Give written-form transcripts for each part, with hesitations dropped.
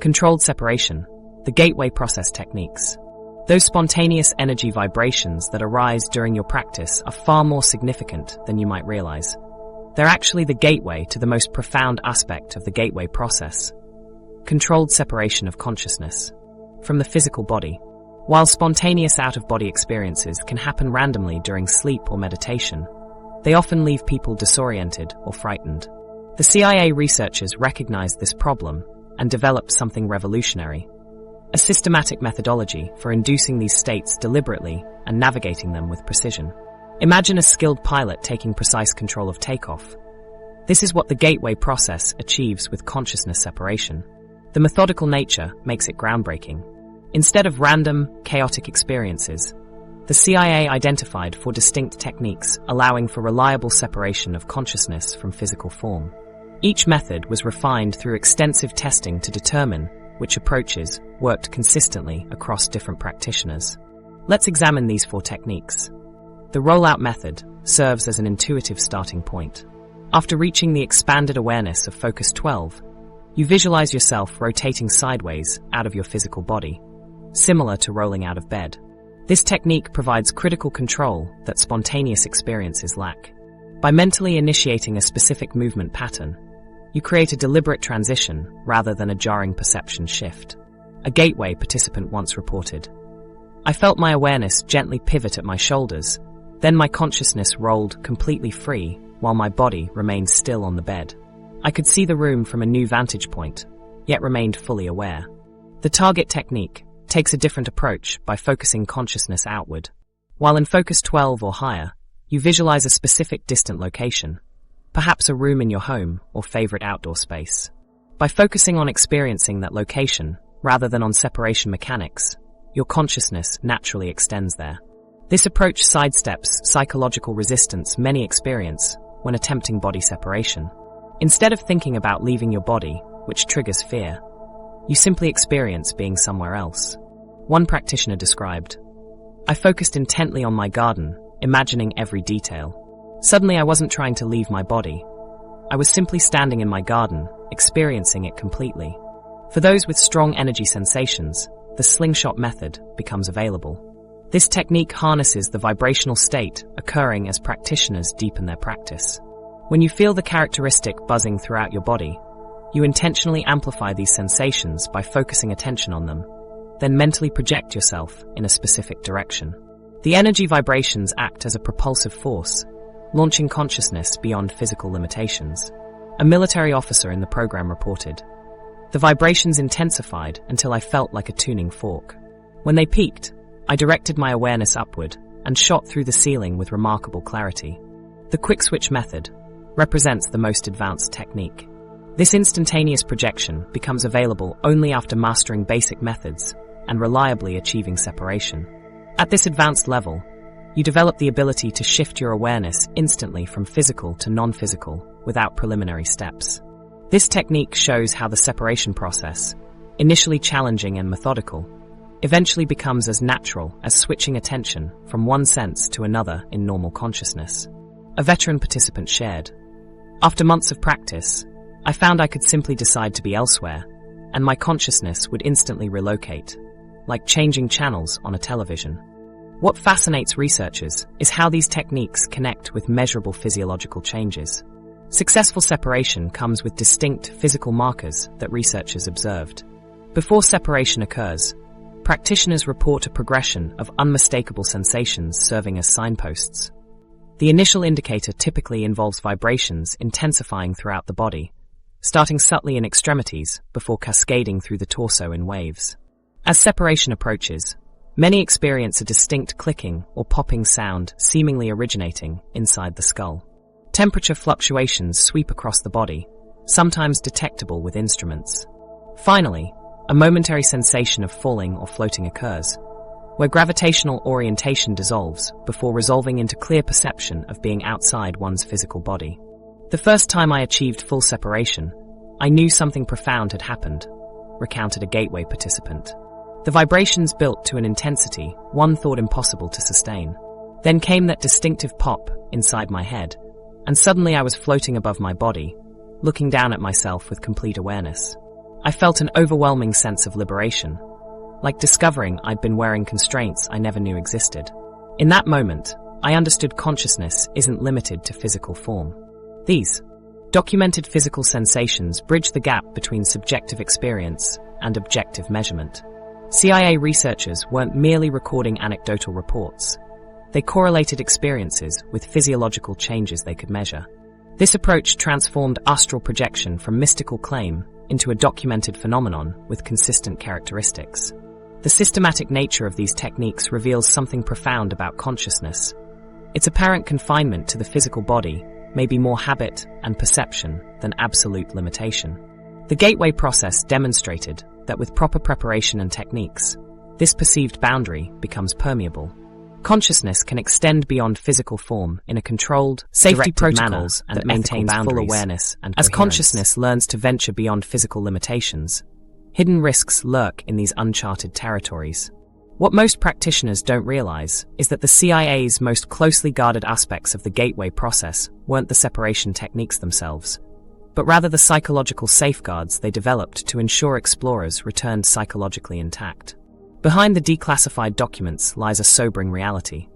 Controlled separation, the gateway process techniques. Those spontaneous energy vibrations that arise during your practice are far more significant than you might realize. They're actually the gateway to the most profound aspect of the gateway process: controlled separation of consciousness from the physical body. While spontaneous out-of-body experiences can happen randomly during sleep or meditation, they often leave people disoriented or frightened. The CIA researchers recognized this problem and developed something revolutionary: a systematic methodology for inducing these states deliberately and navigating them with precision. Imagine a skilled pilot taking precise control of takeoff. This is what the gateway process achieves with consciousness separation. The methodical nature makes it groundbreaking. Instead of random, chaotic experiences, the CIA identified 4 distinct techniques allowing for reliable separation of consciousness from physical form. Each method was refined through extensive testing to determine which approaches worked consistently across different practitioners. Let's examine these 4 techniques. The Rollout method serves as an intuitive starting point. After reaching the expanded awareness of Focus 12, you visualize yourself rotating sideways out of your physical body, similar to rolling out of bed. This technique provides critical control that spontaneous experiences lack. By mentally initiating a specific movement pattern, you create a deliberate transition rather than a jarring perception shift. A gateway participant once reported, "I felt my awareness gently pivot at my shoulders, then my consciousness rolled completely free while my body remained still on the bed. I could see the room from a new vantage point, yet remained fully aware." The target technique takes a different approach by focusing consciousness outward. While in Focus 12 or higher, you visualize a specific distant location, perhaps a room in your home or favorite outdoor space. By focusing on experiencing that location rather than on separation mechanics, your consciousness naturally extends there. This approach sidesteps psychological resistance many experience when attempting body separation. Instead of thinking about leaving your body, which triggers fear, you simply experience being somewhere else. One practitioner described, "I focused intently on my garden, imagining every detail. Suddenly I wasn't trying to leave my body. I was simply standing in my garden, experiencing it completely." For those with strong energy sensations, the Slingshot method becomes available. This technique harnesses the vibrational state occurring as practitioners deepen their practice. When you feel the characteristic buzzing throughout your body, you intentionally amplify these sensations by focusing attention on them, then mentally project yourself in a specific direction. The energy vibrations act as a propulsive force, launching consciousness beyond physical limitations. A military officer in the program reported, "The vibrations intensified until I felt like a tuning fork. When they peaked, I directed my awareness upward and shot through the ceiling with remarkable clarity." The quick switch method represents the most advanced technique. This instantaneous projection becomes available only after mastering basic methods and reliably achieving separation. At this advanced level, you develop the ability to shift your awareness instantly from physical to non-physical without preliminary steps. This technique shows how the separation process, initially challenging and methodical, eventually becomes as natural as switching attention from one sense to another in normal consciousness. A veteran participant shared, "After months of practice, I found I could simply decide to be elsewhere, and my consciousness would instantly relocate, like changing channels on a television." What fascinates researchers is how these techniques connect with measurable physiological changes. Successful separation comes with distinct physical markers that researchers observed. Before separation occurs, practitioners report a progression of unmistakable sensations serving as signposts. The initial indicator typically involves vibrations intensifying throughout the body, starting subtly in extremities before cascading through the torso in waves. As separation approaches, many experience a distinct clicking or popping sound seemingly originating inside the skull. Temperature fluctuations sweep across the body, sometimes detectable with instruments. Finally, a momentary sensation of falling or floating occurs, where gravitational orientation dissolves before resolving into clear perception of being outside one's physical body. "The first time I achieved full separation, I knew something profound had happened," recounted a gateway participant. "The vibrations built to an intensity one thought impossible to sustain. Then came that distinctive pop inside my head, and suddenly I was floating above my body, looking down at myself with complete awareness. I felt an overwhelming sense of liberation, like discovering I'd been wearing constraints I never knew existed. In that moment, I understood consciousness isn't limited to physical form. These documented physical sensations bridge the gap between subjective experience and objective measurement. CIA researchers weren't merely recording anecdotal reports. They correlated experiences with physiological changes they could measure. This approach transformed astral projection from mystical claim into a documented phenomenon with consistent characteristics. The systematic nature of these techniques reveals something profound about consciousness. Its apparent confinement to the physical body may be more habit and perception than absolute limitation. The gateway process demonstrated that with proper preparation and techniques, this perceived boundary becomes permeable. Consciousness can extend beyond physical form in a controlled, safety protocols that maintains full awareness and coherence. As consciousness learns to venture beyond physical limitations, hidden risks lurk in these uncharted territories. What most practitioners don't realize is that the CIA's most closely guarded aspects of the gateway process weren't the separation techniques themselves, but rather the psychological safeguards they developed to ensure explorers returned psychologically intact. Behind the declassified documents lies a sobering reality.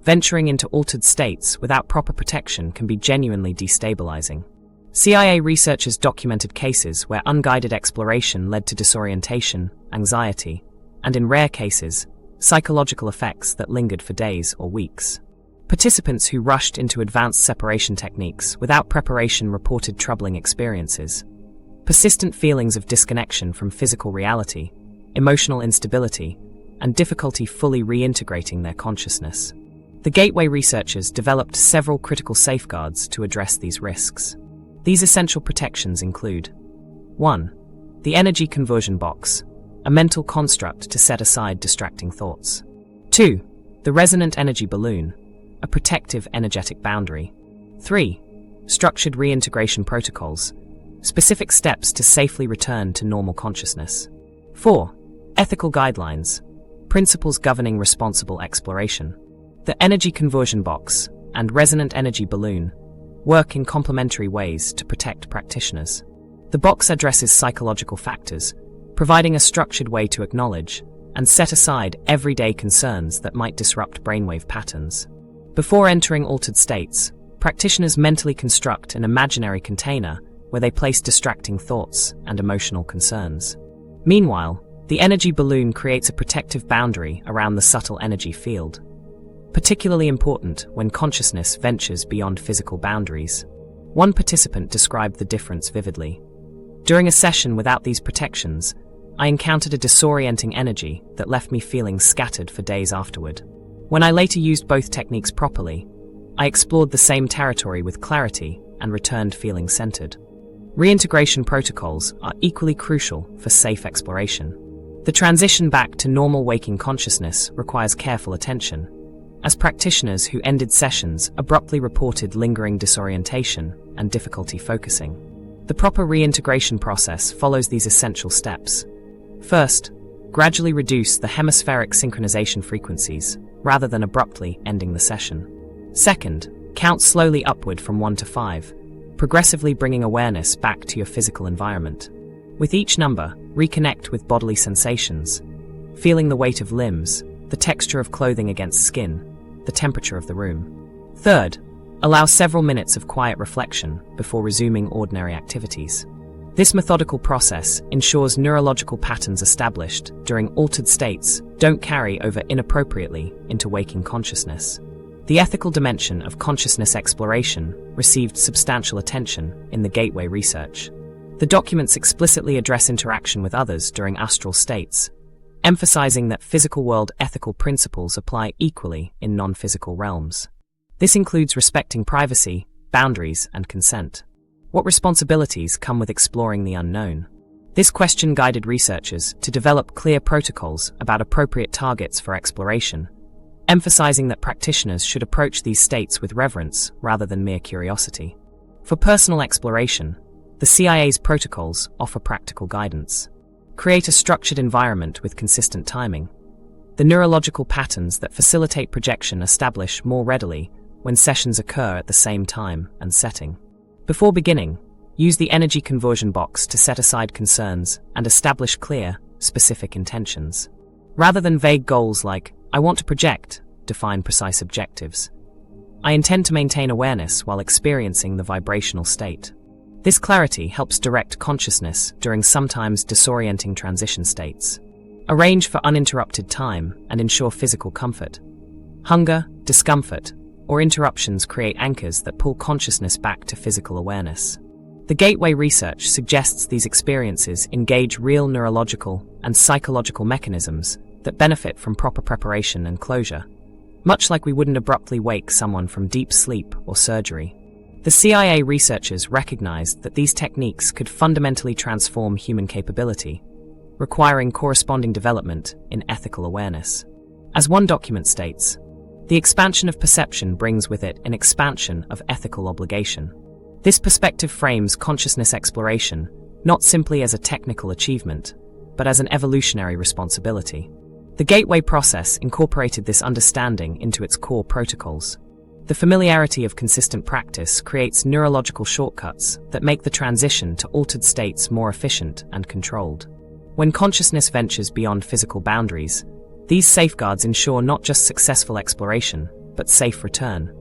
Venturing into altered states without proper protection can be genuinely destabilizing. CIA researchers documented cases where unguided exploration led to disorientation, anxiety, and in rare cases, psychological effects that lingered for days or weeks. Participants who rushed into advanced separation techniques without preparation reported troubling experiences. Persistent feelings of disconnection from physical reality, emotional instability, and difficulty fully reintegrating their consciousness. The gateway researchers developed several critical safeguards to address these risks. These essential protections include 1. The energy conversion box, a mental construct to set aside distracting thoughts. 2. The resonant energy balloon, a protective energetic boundary. 3. Structured reintegration protocols, specific steps to safely return to normal consciousness. 4. Ethical guidelines, principles governing responsible exploration. The energy conversion box and resonant energy balloon work in complementary ways to protect practitioners. The box addresses psychological factors, providing a structured way to acknowledge and set aside everyday concerns that might disrupt brainwave patterns. Before entering altered states, practitioners mentally construct an imaginary container where they place distracting thoughts and emotional concerns. Meanwhile, the energy balloon creates a protective boundary around the subtle energy field, particularly important when consciousness ventures beyond physical boundaries. One participant described the difference vividly. During a session without these protections, I encountered a disorienting energy that left me feeling scattered for days afterward. When I later used both techniques properly, I explored the same territory with clarity and returned feeling centered. Reintegration protocols are equally crucial for safe exploration. The transition back to normal waking consciousness requires careful attention, as practitioners who ended sessions abruptly reported lingering disorientation and difficulty focusing. The proper reintegration process follows these essential steps. First, gradually reduce the hemispheric synchronization frequencies, rather than abruptly ending the session. Second, count slowly upward from 1 to 5, progressively bringing awareness back to your physical environment. With each number, reconnect with bodily sensations, feeling the weight of limbs, the texture of clothing against skin, the temperature of the room. Third, allow several minutes of quiet reflection before resuming ordinary activities. This methodical process ensures neurological patterns established during altered states don't carry over inappropriately into waking consciousness. The ethical dimension of consciousness exploration received substantial attention in the gateway research. The documents explicitly address interaction with others during astral states, emphasizing that physical world ethical principles apply equally in non-physical realms. This includes respecting privacy, boundaries, and consent. What responsibilities come with exploring the unknown? This question guided researchers to develop clear protocols about appropriate targets for exploration, emphasizing that practitioners should approach these states with reverence rather than mere curiosity. For personal exploration, the CIA's protocols offer practical guidance. Create a structured environment with consistent timing. The neurological patterns that facilitate projection establish more readily when sessions occur at the same time and setting. Before beginning, Use the energy conversion box to set aside concerns and establish clear, specific intentions. Rather than vague goals like, I want to project, define precise objectives. I intend to maintain awareness while experiencing the vibrational state. This clarity helps direct consciousness during sometimes disorienting transition states. Arrange for uninterrupted time and ensure physical comfort. Hunger, discomfort, or interruptions create anchors that pull consciousness back to physical awareness. The Gateway research suggests these experiences engage real neurological and psychological mechanisms that benefit from proper preparation and closure, much like we wouldn't abruptly wake someone from deep sleep or surgery. The CIA researchers recognized that these techniques could fundamentally transform human capability, requiring corresponding development in ethical awareness. As one document states, the expansion of perception brings with it an expansion of ethical obligation. This perspective frames consciousness exploration not simply as a technical achievement, but as an evolutionary responsibility. The Gateway process incorporated this understanding into its core protocols. The familiarity of consistent practice creates neurological shortcuts that make the transition to altered states more efficient and controlled. When consciousness ventures beyond physical boundaries, these safeguards ensure not just successful exploration, but safe return,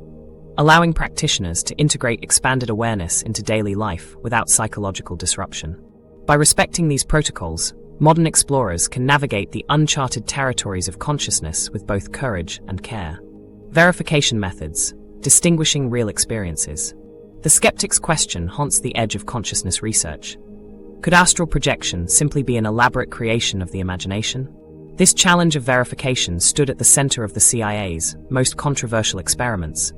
allowing practitioners to integrate expanded awareness into daily life without psychological disruption. By respecting these protocols, modern explorers can navigate the uncharted territories of consciousness with both courage and care. Verification methods, distinguishing real experiences. The skeptic's question haunts the edge of consciousness research. Could astral projection simply be an elaborate creation of the imagination? This challenge of verification stood at the center of the CIA's most controversial experiments,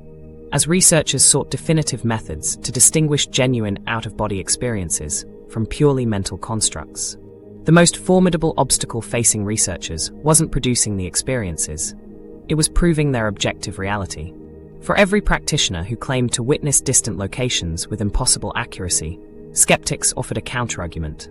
as researchers sought definitive methods to distinguish genuine out-of-body experiences from purely mental constructs. The most formidable obstacle facing researchers wasn't producing the experiences, it was proving their objective reality. For every practitioner who claimed to witness distant locations with impossible accuracy, skeptics offered a counterargument.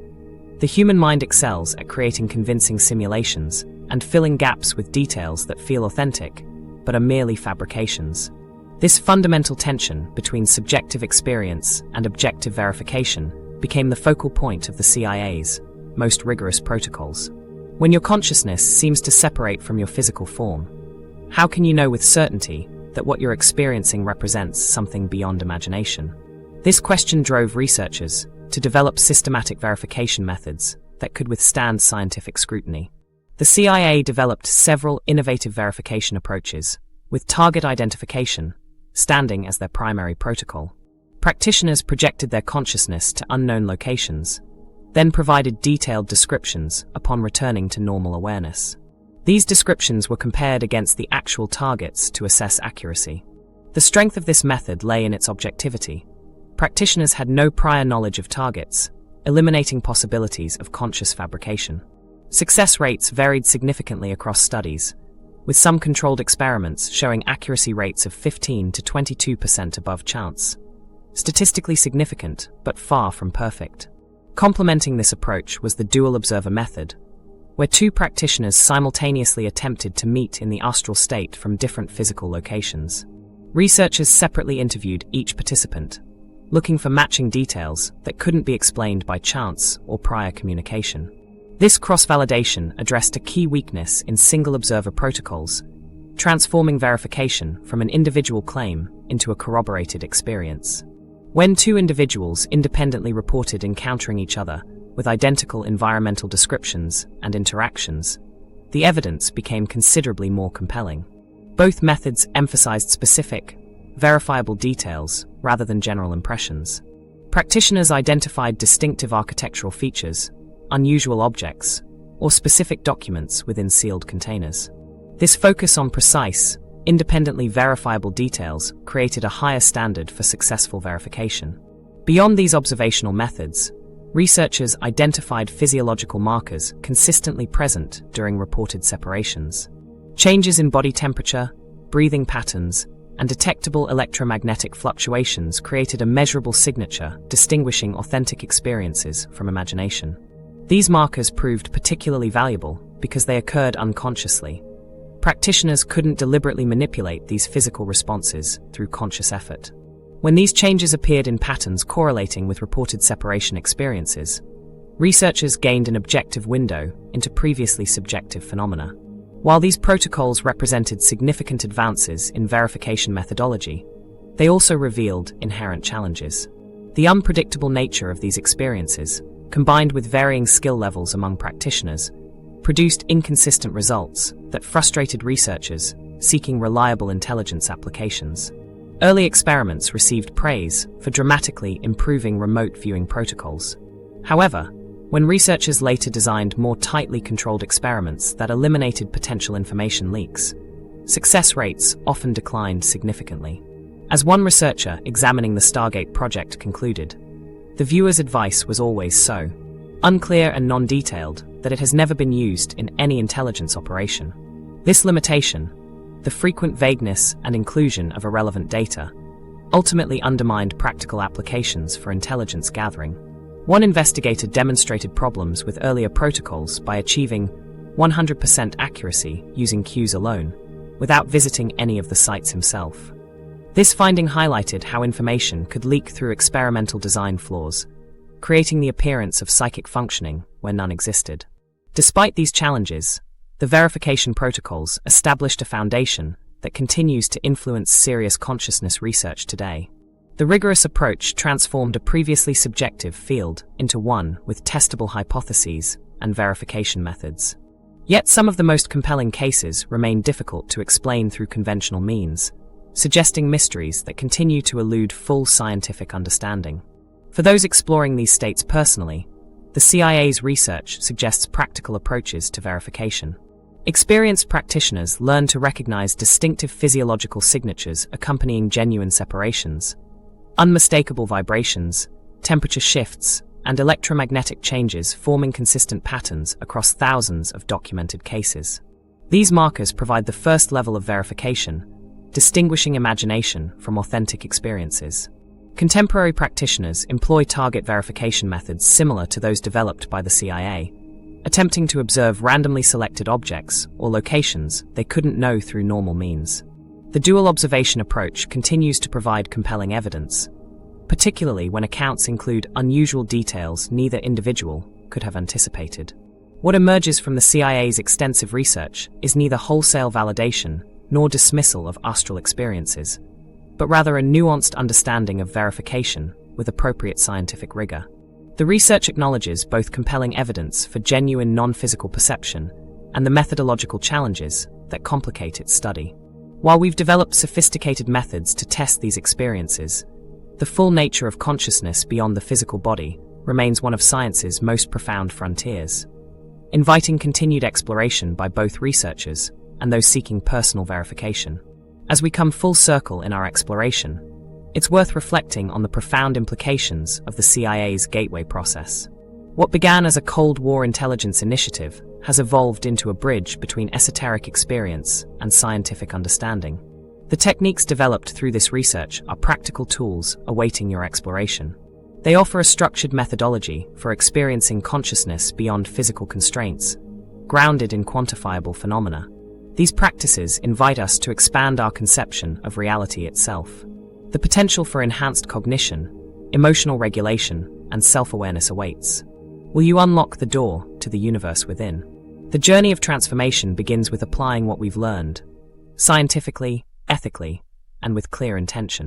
The human mind excels at creating convincing simulations and filling gaps with details that feel authentic, but are merely fabrications. This fundamental tension between subjective experience and objective verification became the focal point of the CIA's most rigorous protocols. When your consciousness seems to separate from your physical form, how can you know with certainty that what you're experiencing represents something beyond imagination? This question drove researchers to develop systematic verification methods that could withstand scientific scrutiny. The CIA developed several innovative verification approaches, with target identification standing as their primary protocol. Practitioners projected their consciousness to unknown locations, then provided detailed descriptions upon returning to normal awareness. These descriptions were compared against the actual targets to assess accuracy. The strength of this method lay in its objectivity. Practitioners had no prior knowledge of targets, eliminating possibilities of conscious fabrication. Success rates varied significantly across studies, with some controlled experiments showing accuracy rates of 15 to 22% above chance. Statistically significant, but far from perfect. Complementing this approach was the dual observer method, where two practitioners simultaneously attempted to meet in the astral state from different physical locations. Researchers separately interviewed each participant, looking for matching details that couldn't be explained by chance or prior communication. This cross-validation addressed a key weakness in single-observer protocols, transforming verification from an individual claim into a corroborated experience. When two individuals independently reported encountering each other with identical environmental descriptions and interactions, the evidence became considerably more compelling. Both methods emphasized specific, verifiable details rather than general impressions. Practitioners identified distinctive architectural features, unusual objects, or specific documents within sealed containers. This focus on precise, independently verifiable details created a higher standard for successful verification. Beyond these observational methods, researchers identified physiological markers consistently present during reported separations. Changes in body temperature, breathing patterns, and detectable electromagnetic fluctuations created a measurable signature distinguishing authentic experiences from imagination. These markers proved particularly valuable because they occurred unconsciously. Practitioners couldn't deliberately manipulate these physical responses through conscious effort. When these changes appeared in patterns correlating with reported separation experiences, researchers gained an objective window into previously subjective phenomena. While these protocols represented significant advances in verification methodology, they also revealed inherent challenges. The unpredictable nature of these experiences, combined with varying skill levels among practitioners, produced inconsistent results that frustrated researchers seeking reliable intelligence applications. Early experiments received praise for dramatically improving remote viewing protocols. However, when researchers later designed more tightly controlled experiments that eliminated potential information leaks, success rates often declined significantly. As one researcher examining the Stargate project concluded, the viewer's advice was always so unclear and non-detailed that it has never been used in any intelligence operation. This limitation, the frequent vagueness and inclusion of irrelevant data, ultimately undermined practical applications for intelligence gathering. One investigator demonstrated problems with earlier protocols by achieving 100% accuracy using cues alone, without visiting any of the sites himself. This finding highlighted how information could leak through experimental design flaws, creating the appearance of psychic functioning where none existed. Despite these challenges, the verification protocols established a foundation that continues to influence serious consciousness research today. The rigorous approach transformed a previously subjective field into one with testable hypotheses and verification methods. Yet some of the most compelling cases remain difficult to explain through conventional means, suggesting mysteries that continue to elude full scientific understanding. For those exploring these states personally, the CIA's research suggests practical approaches to verification. Experienced practitioners learn to recognize distinctive physiological signatures accompanying genuine separations, unmistakable vibrations, temperature shifts, and electromagnetic changes forming consistent patterns across thousands of documented cases. These markers provide the first level of verification, distinguishing imagination from authentic experiences. Contemporary practitioners employ target verification methods similar to those developed by the CIA, attempting to observe randomly selected objects or locations they couldn't know through normal means. The dual observation approach continues to provide compelling evidence, particularly when accounts include unusual details neither individual could have anticipated. What emerges from the CIA's extensive research is neither wholesale validation nor dismissal of astral experiences, but rather a nuanced understanding of verification with appropriate scientific rigor. The research acknowledges both compelling evidence for genuine non-physical perception and the methodological challenges that complicate its study. While we've developed sophisticated methods to test these experiences, the full nature of consciousness beyond the physical body remains one of science's most profound frontiers, inviting continued exploration by both researchers and those seeking personal verification. As we come full circle in our exploration, it's worth reflecting on the profound implications of the CIA's Gateway process. What began as a Cold War intelligence initiative has evolved into a bridge between esoteric experience and scientific understanding. The techniques developed through this research are practical tools awaiting your exploration. They offer a structured methodology for experiencing consciousness beyond physical constraints, grounded in quantifiable phenomena. These practices invite us to expand our conception of reality itself. The potential for enhanced cognition, emotional regulation, and self-awareness awaits. Will you unlock the door to the universe within? The journey of transformation begins with applying what we've learned, scientifically, ethically, and with clear intention.